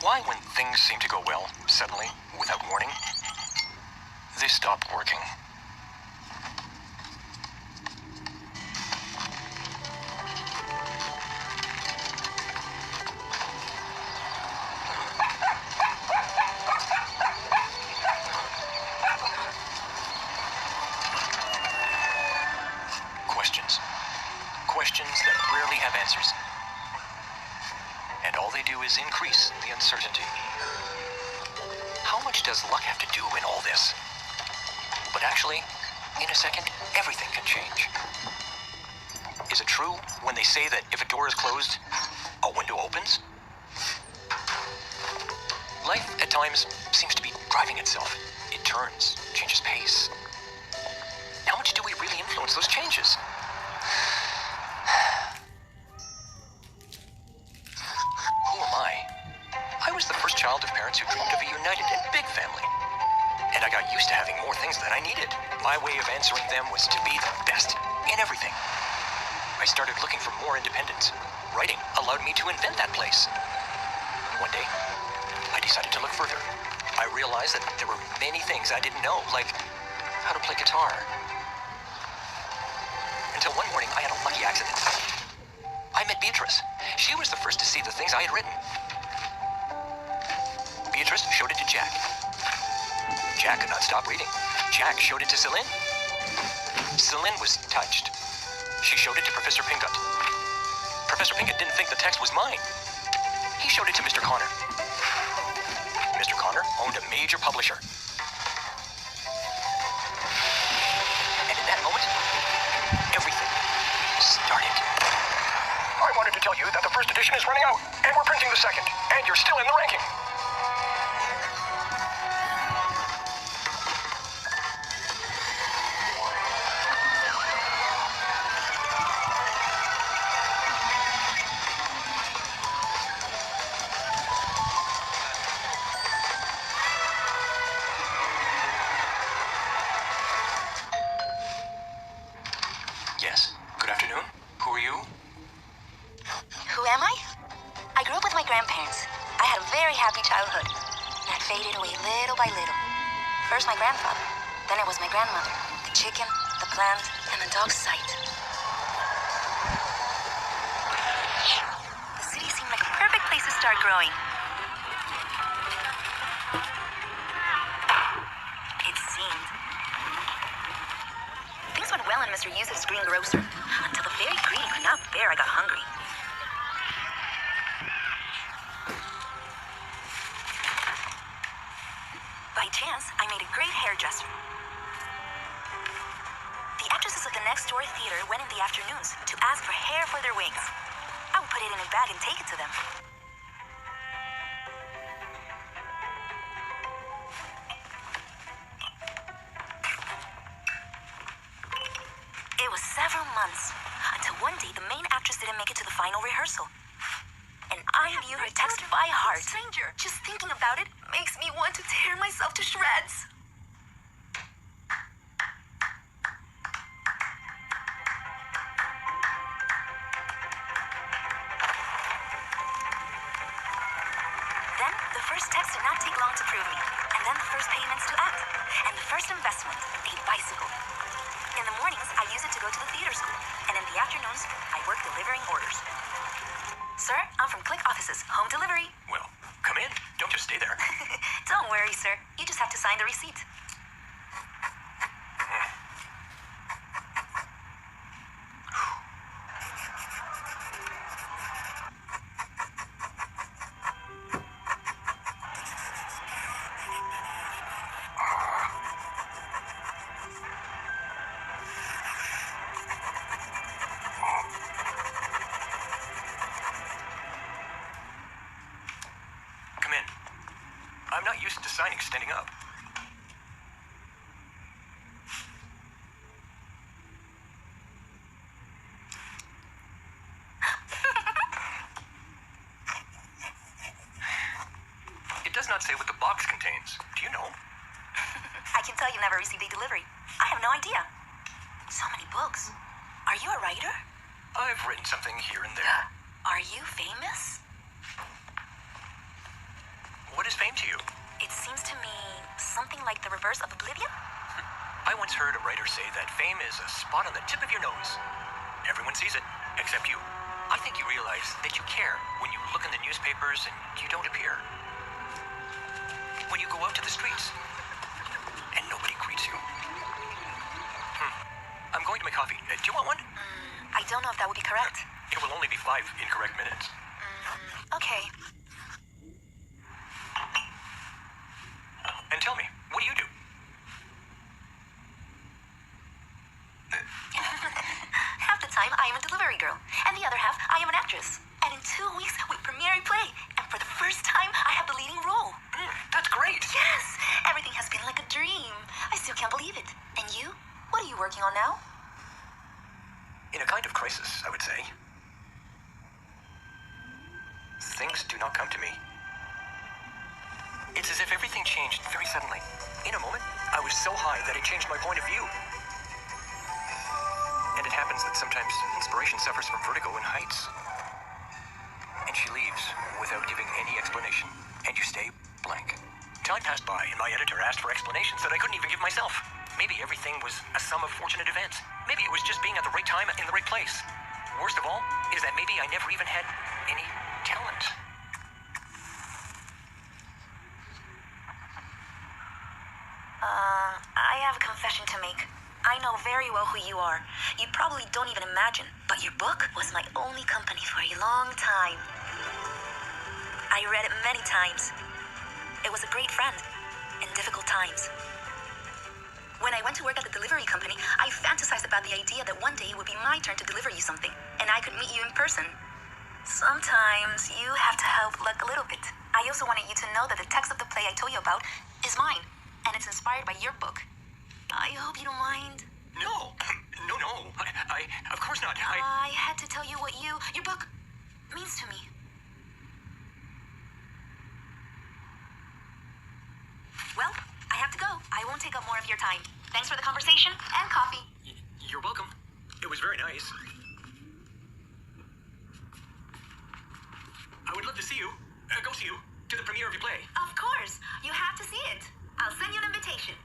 Why, when things seem to go well, suddenly, without warning, they stop working? Questions. Questions that rarely have answers. And all they do is increase the uncertainty. How much does luck have to do in all this? But actually, in a second, everything can change. Is it true when they say that if a door is closed, a window opens? Life, at times, seems to be driving itself. It turns, changes pace. How much do we really influence those changes? Who am I? I was the first child of parents who dreamed of a united and big family. And I got used to having more things than I needed. My way of answering them was to be the best in everything. I started looking for more independence. Writing allowed me to invent that place. One day, I decided to look further. I realized that there were many things I didn't know, like how to play guitar. Until one morning, I had a lucky accident. I met Beatrice. She was the first to see the things I had written. Beatrice showed it to Jack. Jack could not stop reading. Jack showed it to Celine. Celine was touched. She showed it to Professor Pingot. Professor Pingot didn't think the text was mine. He showed it to Mr. Connor. Mr. Connor owned a major publisher. And in that moment, everything started. I wanted to tell you that the first edition is running out, and we're printing the second, and you're still in the ranking. Yes, good afternoon. Who are you? Who am I? I grew up with my grandparents. I had a very happy childhood. That faded away little by little. First my grandfather, then it was my grandmother, the chicken, the plant, and the dog's sight. The city seemed like a perfect place to start growing. It seemed. Things went well in Mr. Yusuf's greengrocer, until the very greedy could not bear I got hungry. By chance, I made a great hairdresser. The actresses of the next door theater went in the afternoons to ask for hair for their wigs. I would put it in a bag and take it to them. It was several months, until one day the main actress didn't make it to the final rehearsal. And I knew her text by heart. Stranger, just thinking about it makes me want to tear myself to shreds. Then, the first text did not take long to prove me. And then the first payments to act. And the first investment, a bicycle. In the mornings, I use it to go to the theater school. And in the afternoons, I work delivering orders. Sir, I'm from Click Offices, home delivery. Well, come in. Don't just stay there. Don't worry, sir. You just have to sign the receipt. Come in. I'm not used to signing standing up. It does not say what the box contains. Do you know? I can tell you never received a delivery. I have no idea. So many books. Are you a writer? I've written something here and there. Are you famous? what is fame to you? It seems to me something like the reverse of oblivion. I once heard a writer say that fame is a spot on the tip of your nose. Everyone sees it, except you. I think you realize that you care when you look in the newspapers and you don't appear. When you go out to the streets and nobody greets you. I'm going to make coffee. Do you want one? I don't know if that would be correct. It will only be 5 incorrect minutes. Okay. And tell me, what do you do? Half the time, I am a delivery girl, and the other half, I am an actress. And in 2 weeks, we premiere a play, and for the first time, I have the leading role. That's great. Yes, everything has been like a dream. I still can't believe it. And you? What are you working on now? In a kind of crisis, I would say. Things do not come to me. It's as if everything changed very suddenly. In a moment, I was so high that it changed my point of view. And it happens that sometimes inspiration suffers from vertigo in heights. And she leaves without giving any explanation. And you stay blank. Time passed by and my editor asked for explanations that I couldn't even give myself. Maybe everything was a sum of fortunate events. Maybe it was just being at the right time in the right place. Worst of all is that maybe I never even had any talent. I have a confession to make. I know very well who you are. You probably don't even imagine, but your book was my only company for a long time. I read it many times. It was a great friend in difficult times. When I went to work at the delivery company, I fantasized about the idea that one day it would be my turn to deliver you something, and I could meet you in person. Sometimes you have to help luck a little bit. I also wanted you to know that the text of the play I told you about is mine, and it's inspired by your book. I hope you don't mind. No. No. I of course not. I had to tell you what your book means to me. Well, I have to go. I won't take up more of your time. Thanks for the conversation and coffee. You're welcome. It was very nice. I would love to see you. Go see you. To the premiere of your play. Of course. You have to see it. I'll send you an invitation.